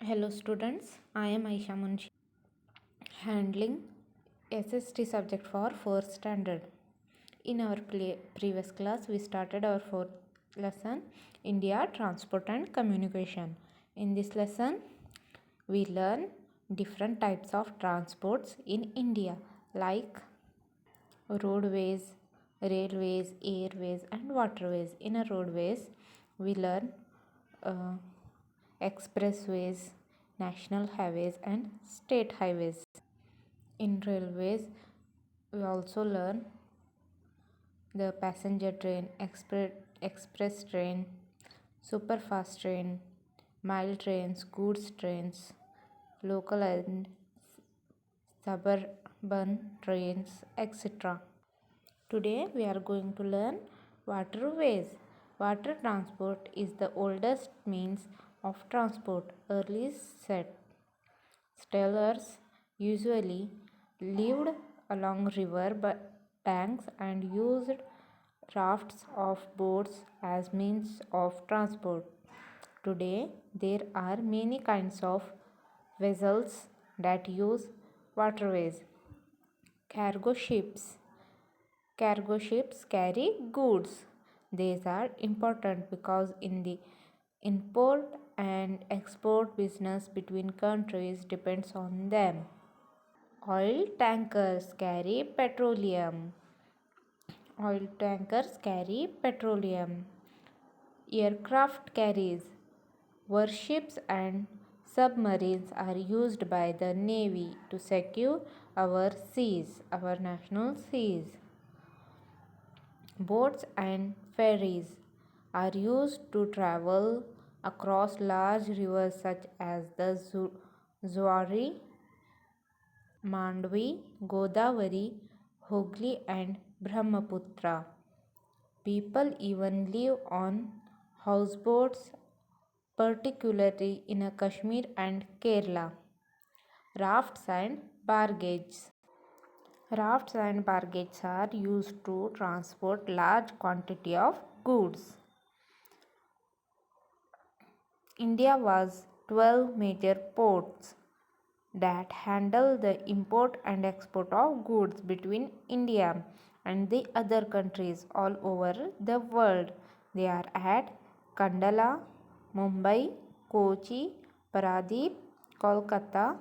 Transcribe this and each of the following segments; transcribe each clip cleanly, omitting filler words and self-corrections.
Hello students, I am Aisha Munshi handling SST subject for 4th standard. In our previous class we started our 4th lesson India Transport and Communication. In this lesson we learn different types of transports in India like roadways, railways, airways and waterways. In a roadways we learn uh, expressways, national highways and state highways. In railways we also learn the passenger train, express train, super fast train, mile trains, goods trains, local and suburban trains, etc. Today we are going to learn waterways. Water transport is the oldest means of transport. Early settlers usually lived along river banks and used rafts of boats as means of transport. Today there are many kinds of vessels that use waterways. Cargo ships. Cargo ships carry goods. These are important because in the import and export business between countries depends on them. Oil tankers carry petroleum. Oil tankers carry petroleum. Aircraft carries. Warships and submarines are used by the Navy to secure our seas, our national seas. Boats and ferries are used to travel across large rivers such as the Zuari, Mandvi, Godavari, Hooghly, and Brahmaputra. People even live on houseboats, particularly in Kashmir and Kerala. Rafts and barges. Rafts and barges are used to transport large quantity of goods. India was 12 major ports that handle the import and export of goods between India and the other countries all over the world. They are at Kandala, Mumbai, Kochi, Paradip, Kolkata,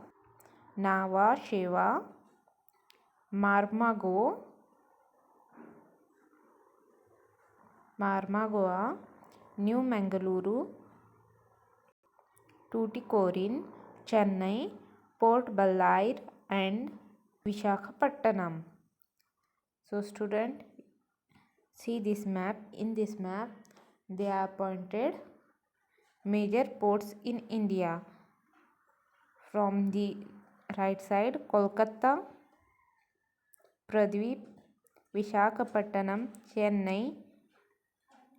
Nhava Sheva, Marmagoa, New Mangaluru, Tuticorin, Chennai, Port Balair and Vishakhapattanam. So student, see this map. In this map they are pointed major ports in India. From the right side Kolkata, Pradweep, Vishakhapattanam, Chennai,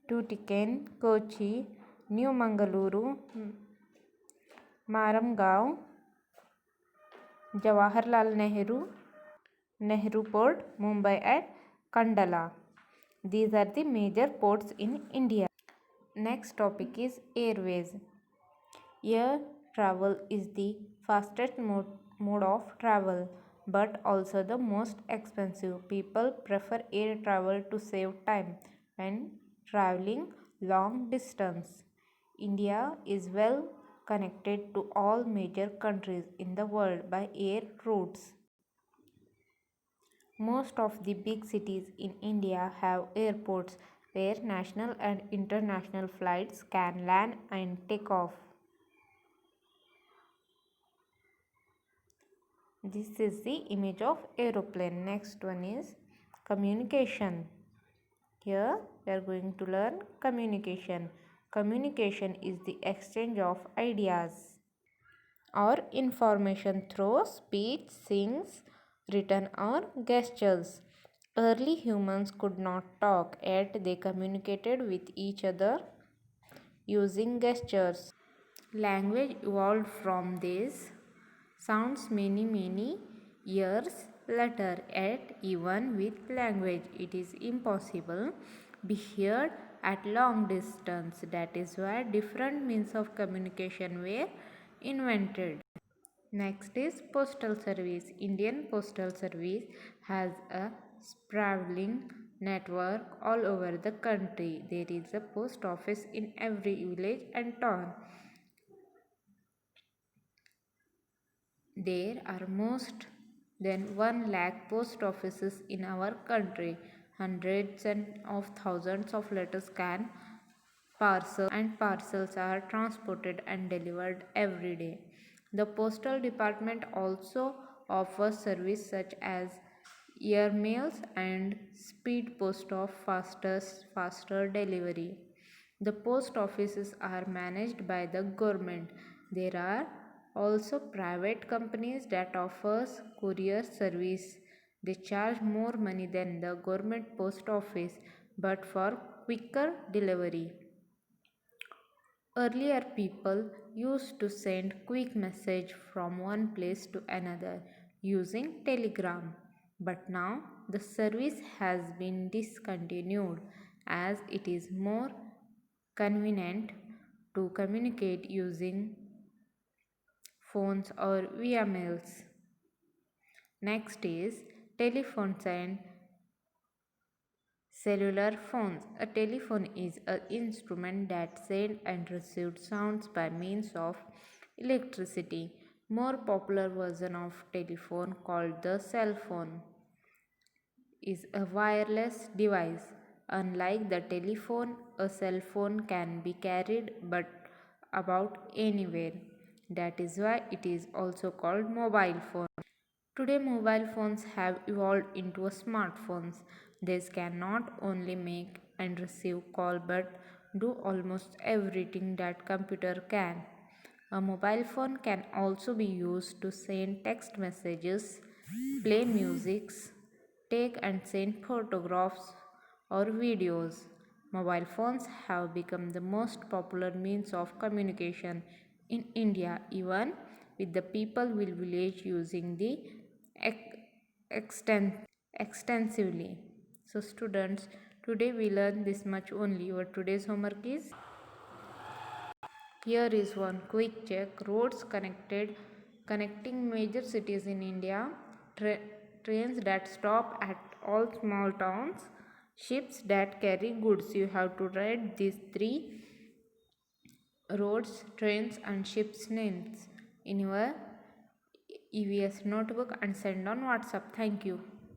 Tuticorin, Kochi, New Mangaluru, Maramgaon, Jawaharlal Nehru Port, Mumbai and Kandala. These are the major ports in India. Next topic is airways. Air travel is the fastest mode of travel but also the most expensive. People prefer air travel to save time when traveling long distance. India is well connected to all major countries in the world by air routes. Most of the big cities in India have airports where national and international flights can land and take off. This is the image of aeroplane. Next one is communication. Here we are going to learn communication. Communication is the exchange of ideas or information through speech, signs, written or gestures. Early humans could not talk, yet they communicated with each other using gestures. Language evolved from this sounds many years later, yet even with language it is impossible be heard at long distance. That is why different means of communication were invented. Next is postal service. Indian postal service has a sprawling network all over the country. There is a post office in every village and town. There are most than 1 lakh post offices in our country. Hundreds and of thousands of letters and parcels are transported and delivered every day. The postal department also offers service such as air mails and speed post of faster delivery. The post offices are managed by the government. There are also private companies that offers courier service. They charge more money than the government post office but for quicker delivery. Earlier people used to send quick message from one place to another using telegram, but now the service has been discontinued as it is more convenient to communicate using phones or via mails. Next is telephones and cellular phones. A telephone is an instrument that sends and receives sounds by means of electricity. More popular version of telephone called the cell phone is a wireless device. Unlike the telephone, a cell phone can be carried but about anywhere. That is why it is also called mobile phone. Today, mobile phones have evolved into smartphones. These can not only make and receive call but do almost everything that computer can. A mobile phone can also be used to send text messages, play music, take and send photographs or videos. Mobile phones have become the most popular means of communication in India, even with the people in village using the extensively. So students, today we learn this much only. Your today's homework is, here is one quick check. Roads connecting major cities in India, trains that stop at all small towns, ships that carry goods. You have to write these 3 roads, trains and ships names in your EVS notebook and send on WhatsApp. Thank you.